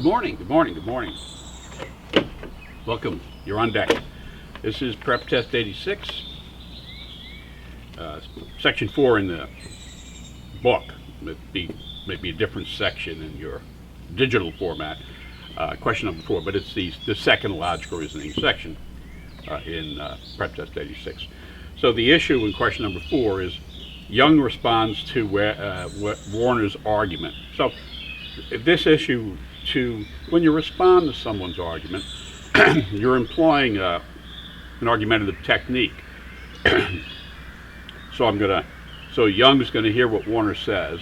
Good morning, good morning, good morning. Welcome, you're on deck. This is Prep Test 86, Section 4 in the book. Maybe a different section in your digital format. Question number 4, but it's the second logical reasoning section in Prep Test 86. So the issue in question number 4 is Young responds to Warner's argument. So this issue, when you respond to someone's argument, you're employing an argumentative technique. So Young is going to hear what Warner says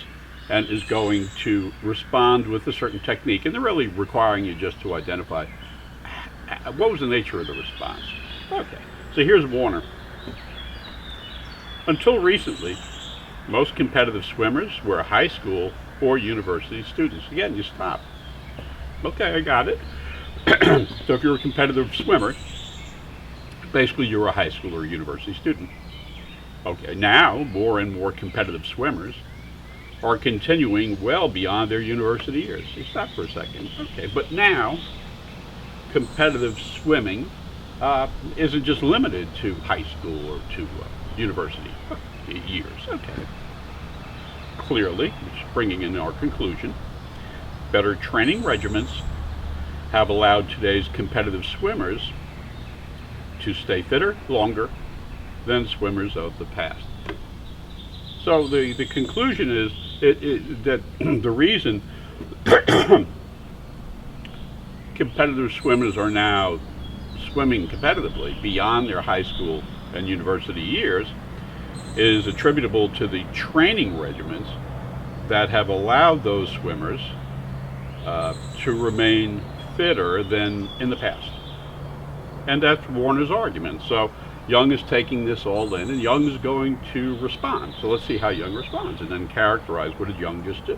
and is going to respond with a certain technique, and they're really requiring you just to identify what was the nature of the response. Okay, so here's Warner. Until recently, most competitive swimmers were high school or university students. Again, you stop. Okay, I got it. So if you're a competitive swimmer, basically you're a high school or university student. Okay, now more and more competitive swimmers are continuing well beyond their university years. You stop for a second. Okay, but now competitive swimming isn't just limited to high school or to university years. Okay. Clearly, it's bringing in our conclusion, better training regimens have allowed today's competitive swimmers to stay fitter longer than swimmers of the past. So the conclusion is that the reason competitive swimmers are now swimming competitively beyond their high school and university years is attributable to the training regimens that have allowed those swimmers to remain fitter than in the past. And that's Warner's argument. So Young is taking this all in, and Young is going to respond. So let's see how Young responds, and then characterize what did Young just do.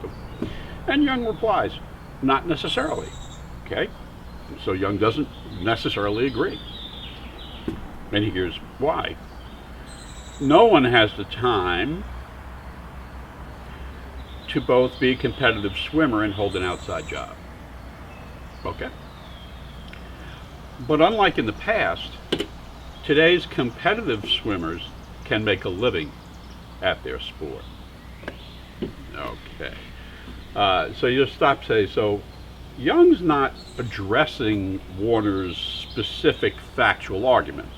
And Young replies, not necessarily. Okay? So Young doesn't necessarily agree. And here's why. No one has the time to both be a competitive swimmer and hold an outside job. Okay? But unlike in the past, today's competitive swimmers can make a living at their sport. Okay. So you just stop, say, so Young's not addressing Warner's specific factual argument.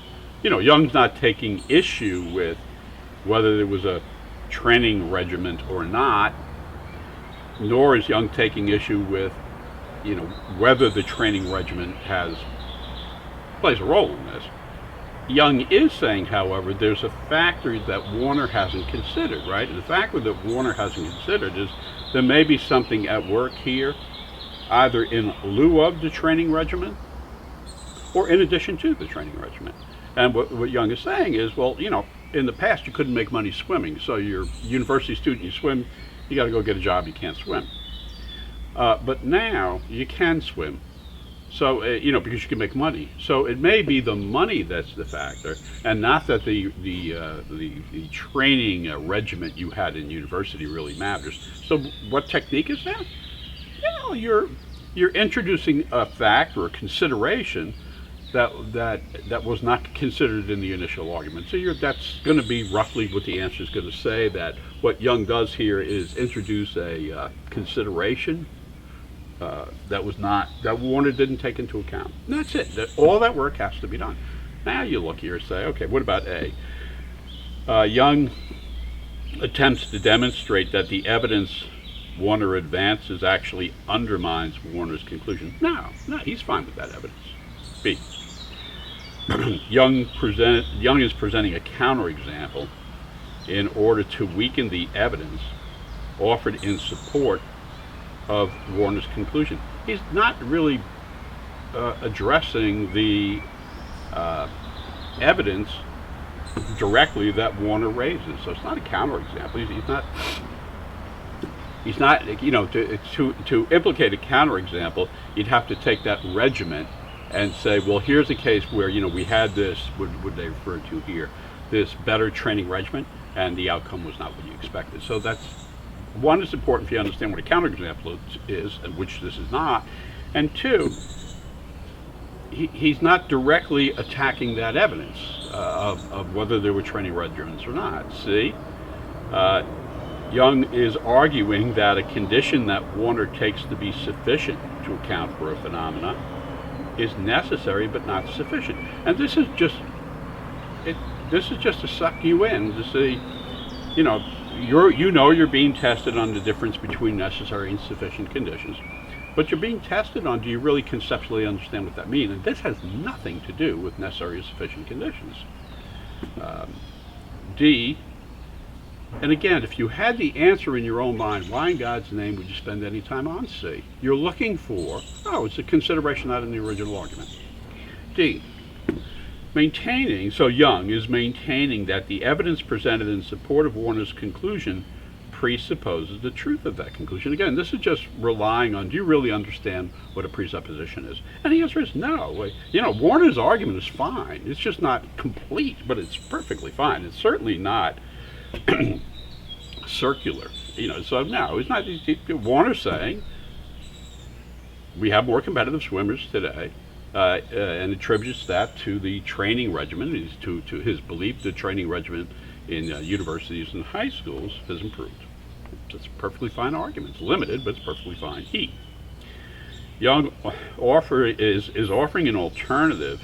You know, Young's not taking issue with whether there was a training regimen or not, nor is Young taking issue with, whether the training regimen plays a role in this. Young is saying, however, there's a factor that Warner hasn't considered, right? And the factor that Warner hasn't considered is there may be something at work here, either in lieu of the training regimen or in addition to the training regimen. And what Young is saying is, well, in the past you couldn't make money swimming, so you're a university student, you swim, you got to go get a job, you can't swim. But now you can swim, so because you can make money. So it may be the money that's the factor, and not that the training regimen you had in university really matters. So what technique is that? You're introducing a fact or a consideration that was not considered in the initial argument. So that's going to be roughly what the answer is going to say, that what Young does here is introduce a consideration that Warner didn't take into account. And that's it. All that work has to be done. Now you look here and say, okay, what about A? Young attempts to demonstrate that the evidence Warner advances actually undermines Warner's conclusion. No, he's fine with that evidence. B. Young is presenting a counterexample in order to weaken the evidence offered in support of Warner's conclusion. He's not really addressing the evidence directly that Warner raises. So it's not a counterexample. He's not. To implicate a counterexample, you'd have to take that regiment and say, well, here's a case where we had this, what they refer to here, this better training regimen, and the outcome was not what you expected. So that's one, is important for you to understand what a counterexample is, and which this is not, And two, he's not directly attacking that evidence of whether there were training regimens or not. See, Young is arguing that a condition that Warner takes to be sufficient to account for a phenomena is necessary but not sufficient. And this is just to suck you in to see, you're being tested on the difference between necessary and sufficient conditions. But you're being tested on, do you really conceptually understand what that means? And this has nothing to do with necessary or sufficient conditions. D, and again, if you had the answer in your own mind, why in God's name would you spend any time on C? You're looking for, it's a consideration not in the original argument. D, Young is maintaining that the evidence presented in support of Warner's conclusion presupposes the truth of that conclusion. Again, this is just relying on, do you really understand what a presupposition is? And the answer is no. Warner's argument is fine. It's just not complete, but it's perfectly fine. It's certainly not circular. So no, it's not. Warner's saying we have more competitive swimmers today, and attributes that to the training regimen, to his belief the training regimen in universities and high schools has improved. It's a perfectly fine argument. It's limited, but it's perfectly fine. Young is offering an alternative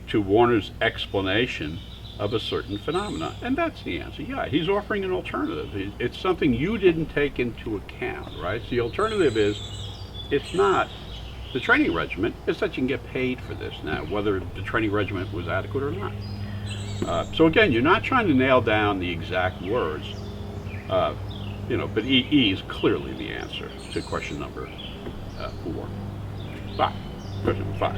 to Warner's explanation of a certain phenomena, and that's the answer. Yeah, he's offering an alternative. It's something you didn't take into account, right? So the alternative is, it's not the training regimen, it's that you can get paid for this now, whether the training regimen was adequate or not. So again, you're not trying to nail down the exact words, but E is clearly the answer to question number 5. Question number 5.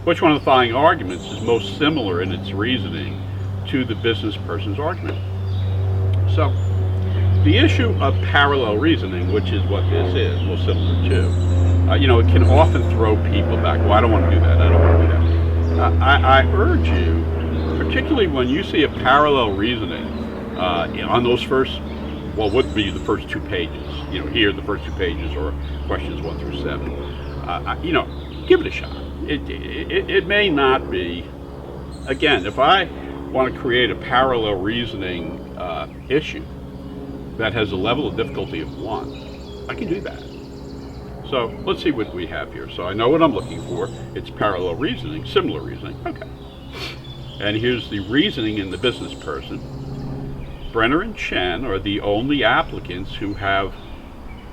Which one of the following arguments is most similar in its reasoning to the business person's argument? So, the issue of parallel reasoning, which is what this is, most similar to, it can often throw people back. Well, I don't want to do that. I don't want to do that. I urge you, particularly when you see a parallel reasoning on those first, what would be the first 2 pages, here the first 2 pages, or questions 1 through 7, give it a shot. It may not be, again, if I want to create a parallel reasoning issue that has a level of difficulty of 1, I can do that. So let's see what we have here. So I know what I'm looking for. It's parallel reasoning, similar reasoning. Okay. And here's the reasoning in the business person. Brenner and Chen are the only applicants who have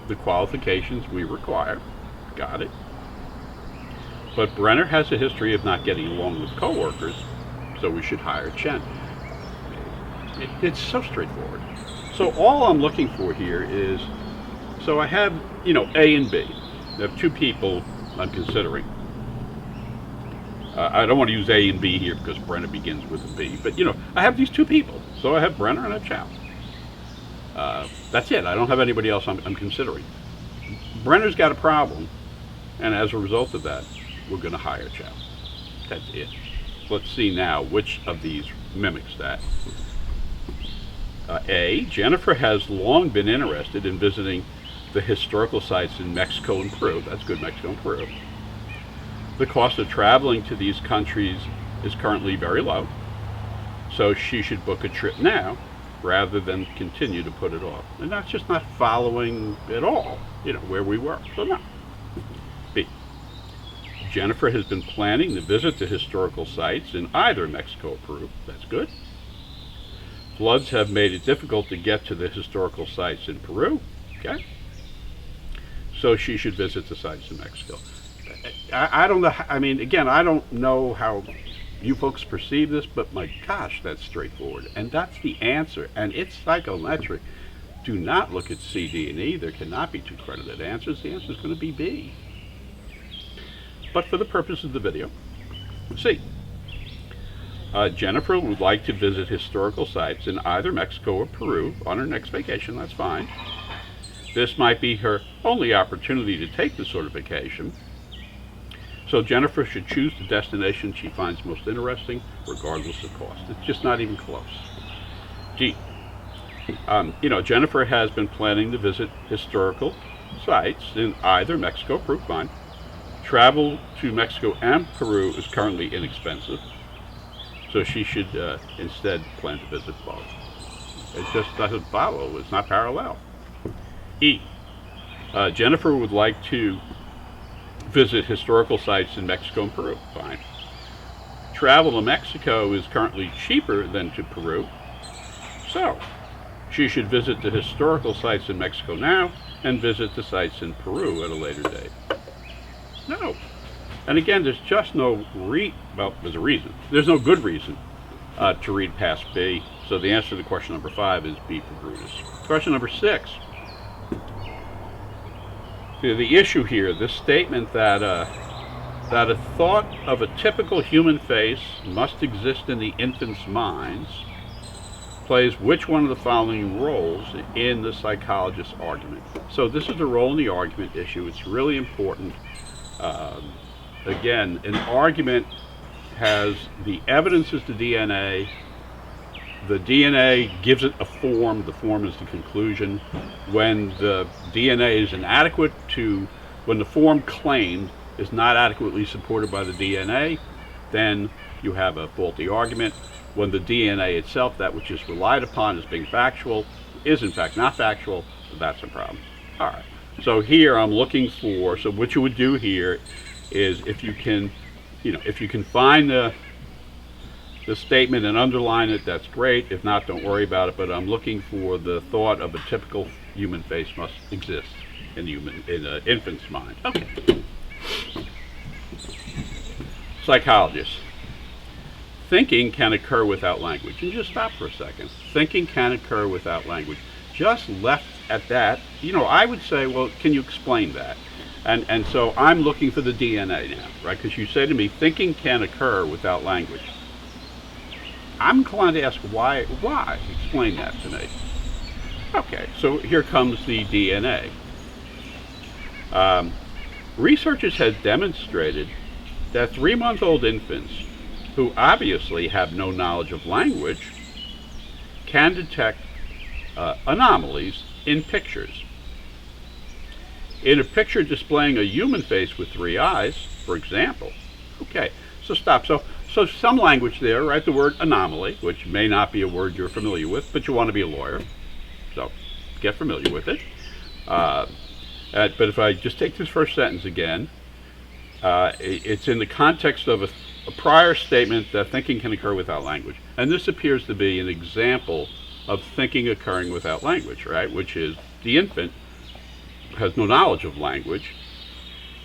the qualifications we require. Got it. But Brenner has a history of not getting along with coworkers, so we should hire Chen. It's so straightforward. So all I'm looking for here is, so I have, A and B. I have 2 people I'm considering. I don't want to use A and B here because Brenner begins with a B, but I have these 2 people. So I have Brenner and I have Chow. That's it. I don't have anybody else I'm considering. Brenner's got a problem, and as a result of that, we're going to hire Chow. That's it. Let's see now which of these mimics that. A, Jennifer has long been interested in visiting the historical sites in Mexico and Peru. That's good, Mexico and Peru. The cost of traveling to these countries is currently very low, so she should book a trip now rather than continue to put it off. And that's just not following at all, where we were. So no. B, Jennifer has been planning to visit the historical sites in either Mexico or Peru. That's good. Floods have made it difficult to get to the historical sites in Peru. Okay. So she should visit the sites in Mexico. I don't know. Again, I don't know how you folks perceive this, but my gosh, that's straightforward. And that's the answer. And it's psychometric. Do not look at C, D, and E. There cannot be 2 credited answers. The answer is going to be B. But for the purpose of the video, C. Jennifer would like to visit historical sites in either Mexico or Peru on her next vacation. That's fine. This might be her only opportunity to take the certification. So Jennifer should choose the destination she finds most interesting, regardless of cost. It's just not even close. G. Jennifer has been planning to visit historical sites in either Mexico or Peru, fine. Travel to Mexico and Peru is currently inexpensive, so she should instead plan to visit both. It just doesn't follow. It's not parallel. E. Jennifer would like to visit historical sites in Mexico and Peru. Fine. Travel to Mexico is currently cheaper than to Peru, so she should visit the historical sites in Mexico now and visit the sites in Peru at a later date. No. And again, there's just no well, there's a reason. There's no good reason to read past B. So the answer to question number 5 is B for Brutus. Question number 6. The issue here, this statement that that a thought of a typical human face must exist in the infant's minds plays which one of the following roles in the psychologist's argument? So this is the role in the argument issue. It's really important. Again, an argument has the evidence is the DNA. The DNA gives it a form. The form is the conclusion. When the DNA is inadequate when the form claimed is not adequately supported by the DNA, then you have a faulty argument. When the DNA itself, that which is relied upon as being factual, is in fact not factual, that's a problem. All right. So here I'm looking for, so what you would do here is if you can find the statement and underline it, that's great. If not, don't worry about it. But I'm looking for the thought of a typical human face must exist in an infant's mind. Okay. Psychologist. Thinking can occur without language. And just stop for a second. Thinking can occur without language. Just left at that, I would say, well, can you explain that? And so I'm looking for the DNA now, right? Because you say to me, thinking can occur without language. I'm inclined to ask why? Why? Explain that to me. Okay, so here comes the DNA. Researchers have demonstrated that 3-month-old infants who obviously have no knowledge of language can detect anomalies in pictures. In a picture displaying a human face with 3 eyes, for example. Okay, so stop. So some language there, right? The word anomaly, which may not be a word you're familiar with, but you want to be a lawyer, so get familiar with it. But if I just take this first sentence again, it's in the context of a prior statement that thinking can occur without language. And this appears to be an example of thinking occurring without language, right? Which is the infant has no knowledge of language,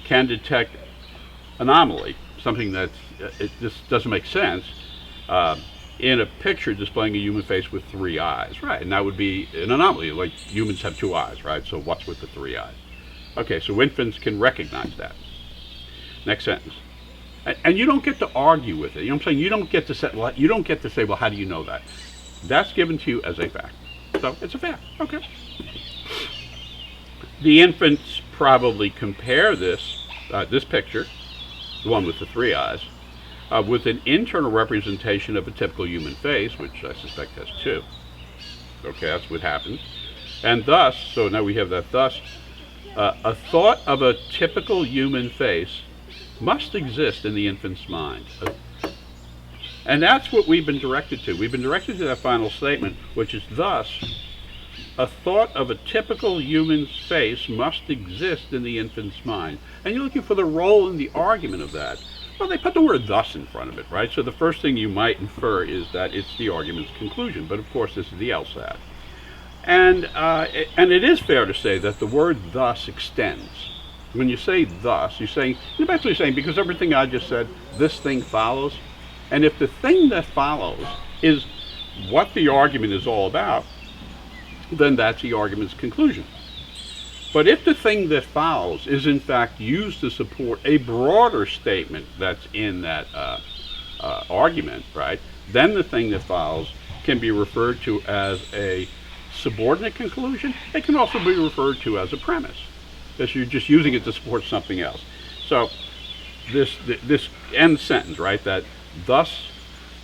can detect anomaly, something that this doesn't make sense, in a picture displaying a human face with 3 eyes, right? And that would be an anomaly, like humans have 2 eyes, right? So what's with the 3 eyes? Okay, so infants can recognize that. Next sentence. And you don't get to argue with it. You know what I'm saying? You don't get to say, well, how do you know that? That's given to you as a fact. So it's a fact. Okay. The infants probably compare this picture, the one with the 3 eyes, with an internal representation of a typical human face, which I suspect has 2. Okay, that's what happens. And thus, so now we have that thus, a thought of a typical human face must exist in the infant's mind. And that's what we've been directed to. We've been directed to that final statement, which is thus, a thought of a typical human's face must exist in the infant's mind. And you're looking for the role in the argument of that. Well, they put the word thus in front of it, right? So the first thing you might infer is that it's the argument's conclusion. But of course, this is the LSAT. And it is fair to say that the word thus extends. When you say thus, you're basically saying, because everything I just said, this thing follows. And if the thing that follows is what the argument is all about, then that's the argument's conclusion. But if the thing that follows is in fact used to support a broader statement that's in that argument, right, then the thing that follows can be referred to as a subordinate conclusion. It can also be referred to as a premise, because you're just using it to support something else. So this end sentence, right, that thus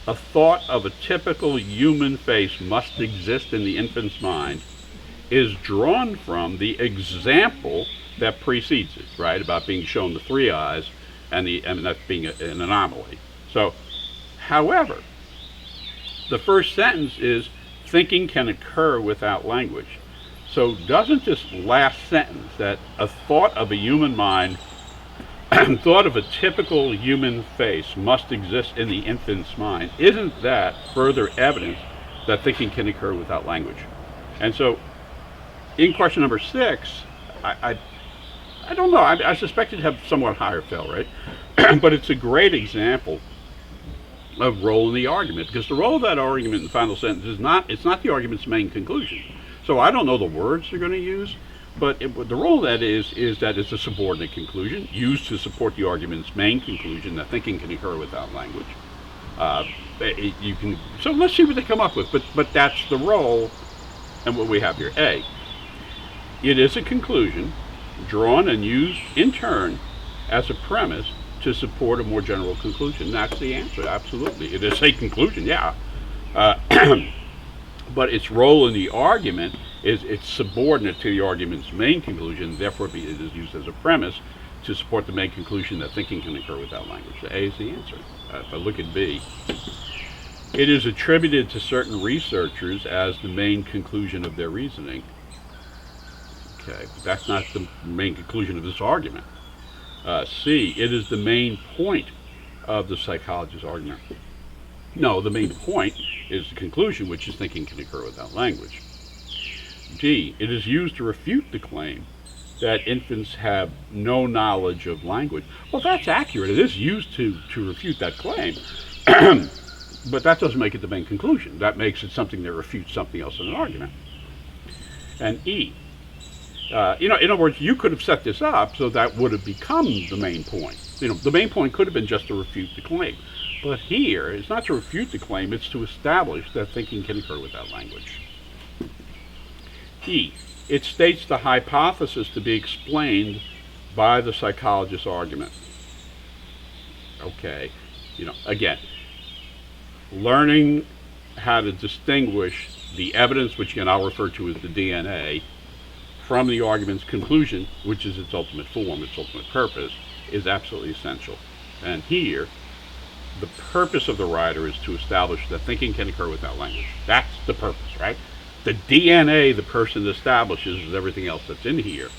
a thought of a typical human face must exist in the infant's mind, is drawn from the example that precedes it, right? About being shown the three eyes and that being an anomaly. So, however, the first sentence is thinking can occur without language. So doesn't this last sentence, that a thought of a human mind, thought of a typical human face must exist in the infant's mind, isn't that further evidence that thinking can occur without language? And so in question number 6, I don't know, I suspect it'd have somewhat higher fail rate, but it's a great example of role in the argument, because the role of that argument in the final sentence is it's not the argument's main conclusion. So I don't know the words they're going to use, but the role of that is that it's a subordinate conclusion used to support the argument's main conclusion that thinking can occur without language. So let's see what they come up with, but that's the role. And what we have here, A, it is a conclusion drawn and used in turn as a premise to support a more general conclusion. That's the answer, absolutely. It is a conclusion, yeah. But its role in the argument is it's subordinate to the argument's main conclusion, therefore it is used as a premise to support the main conclusion that thinking can occur without language. So A is the answer. If I look at B, it is attributed to certain researchers as the main conclusion of their reasoning. Okay, but that's not the main conclusion of this argument. C, it is the main point of the psychologist's argument. No, the main point is the conclusion, which is thinking can occur without language. D, it is used to refute the claim that infants have no knowledge of language. Well, that's accurate. It is used to refute that claim. But that doesn't make it the main conclusion. That makes it something that refutes something else in an argument. And E, in other words, you could have set this up so that would have become the main point. The main point could have been just to refute the claim. But here, it's not to refute the claim, it's to establish that thinking can occur without language. E, it states the hypothesis to be explained by the psychologist's argument. Okay, again, learning how to distinguish the evidence, which again I'll refer to as the DNA, from the argument's conclusion, which is its ultimate form, its ultimate purpose, is absolutely essential. And here, the purpose of the writer is to establish that thinking can occur without language. That's the purpose, right? The DNA the person establishes is everything else that's in here.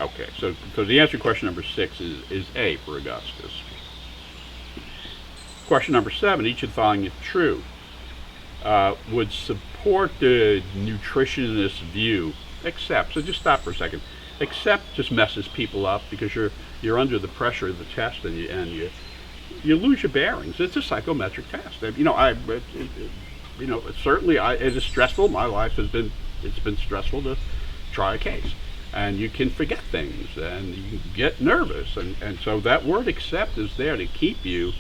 Okay, so the answer to question number 6 is A for Augustus. Question number 7, each of the following if true, would support the nutritionist view, except, so just stop for a second, except just messes people up because you're under the pressure of the test and you lose your bearings. It's a psychometric test. Certainly it is stressful. My life it's been stressful to try a case. And you can forget things and you get nervous. And so that word accept is there to keep you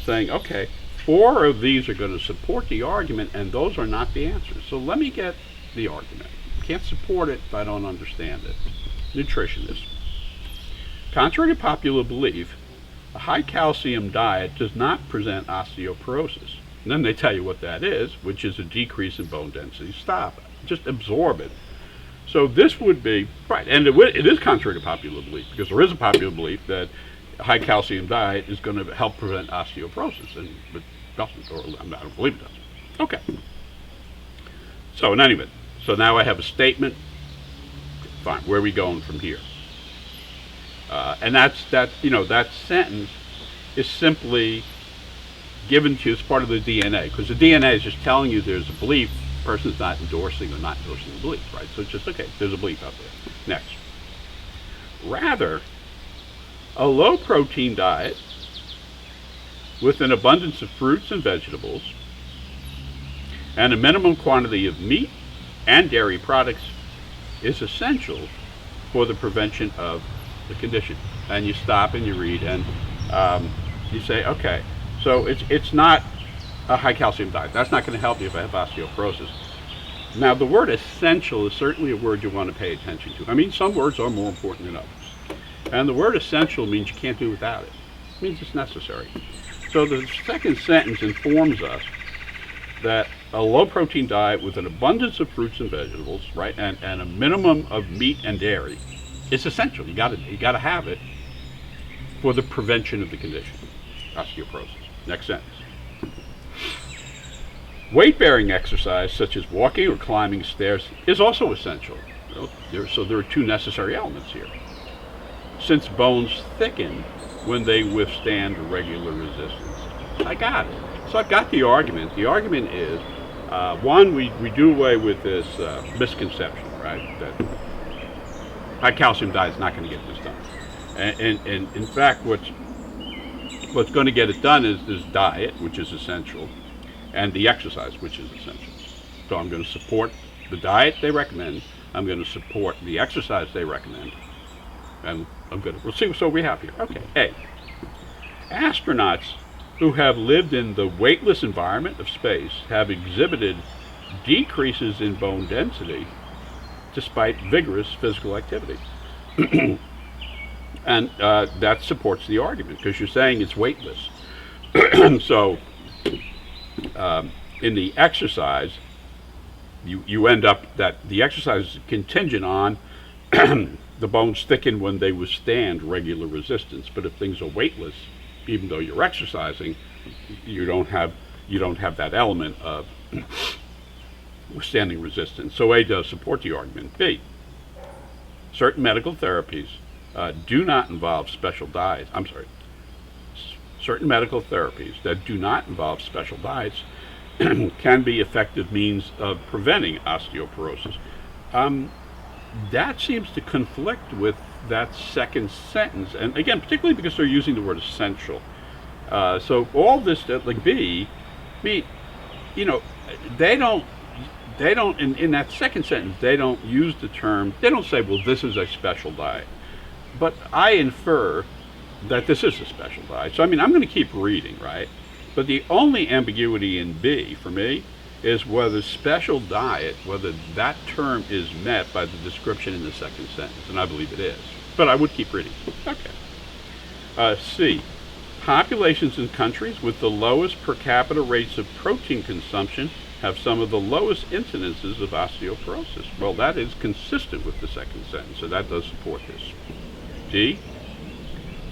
saying, okay, 4 of these are going to support the argument and those are not the answers. So let me get the argument. Can't support it if I don't understand it. Nutritionist. Contrary to popular belief, a high calcium diet does not present osteoporosis. And then they tell you what that is, which is a decrease in bone density. Stop. Just absorb it. So this would be, right, and it is contrary to popular belief, because there is a popular belief that a high calcium diet is going to help prevent osteoporosis, and it doesn't, or I don't believe it doesn't. Okay. So in any event, so now I have a statement. Fine, where are we going from here? And that sentence is simply given to you as part of the DNA, because the DNA is just telling you there's a belief. The person's not endorsing or not endorsing the belief, right? So it's just, okay, there's a belief out there. Next. Rather, a low protein diet with an abundance of fruits and vegetables and a minimum quantity of meat and dairy products is essential for the prevention of the condition. And you stop and you read and you say, okay, so it's not a high calcium diet. That's not going to help you if I have osteoporosis. Now, the word essential is certainly a word you want to pay attention to. I mean, some words are more important than others. And the word essential means you can't do without it. It means it's necessary. So the second sentence informs us that a low protein diet with an abundance of fruits and vegetables, right, and a minimum of meat and dairy is essential. You gotta have it for the prevention of the condition, osteoporosis. Next sentence. Weight-bearing exercise, such as walking or climbing stairs, is also essential. So there are two necessary elements here. Since bones thicken when they withstand regular resistance. I got it. So I've got the argument. The argument is, one, we do away with this misconception, right, that high calcium diet is not going to get this done. And in fact, what's going to get it done is this diet, which is essential, and the exercise, which is essential. So I'm going to support the diet they recommend. I'm going to support the exercise they recommend. And we'll see what we have here. Okay, A. Astronauts who have lived in the weightless environment of space have exhibited decreases in bone density despite vigorous physical activity. And that supports the argument, because you're saying it's weightless. So in the exercise, you end up that the exercise is contingent on the bones thicken when they withstand regular resistance. But if things are weightless, even though you're exercising, you don't have that element of withstanding resistance. So A does support the argument. B, certain medical therapies do not involve special diets. Certain medical therapies that do not involve special diets can be effective means of preventing osteoporosis. That seems to conflict with that second sentence, and again, particularly because they're using the word essential. So all this, like B, they don't in that second sentence, they don't use the term, they don't say, well, this is a special diet. But I infer that this is a special diet. So I mean, I'm going to keep reading, right? But the only ambiguity in B for me is whether special diet, whether that term is met by the description in the second sentence, and I believe it is. But I would keep reading. Okay. C, populations in countries with the lowest per capita rates of protein consumption have some of the lowest incidences of osteoporosis. Well, that is consistent with the second sentence, so that does support this. D,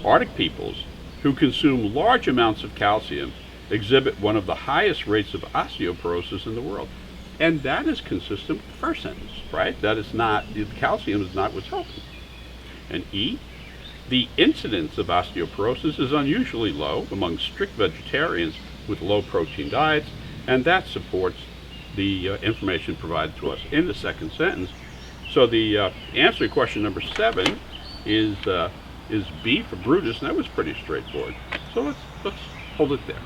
Arctic peoples who consume large amounts of calcium exhibit one of the highest rates of osteoporosis in the world. And that is consistent with the first sentence, right? That is not, the calcium is not what's helping. And E, the incidence of osteoporosis is unusually low among strict vegetarians with low protein diets, and that supports the information provided to us in the second sentence. So the answer to question number 7 is B for Brutus, and that was pretty straightforward. So let's hold it there.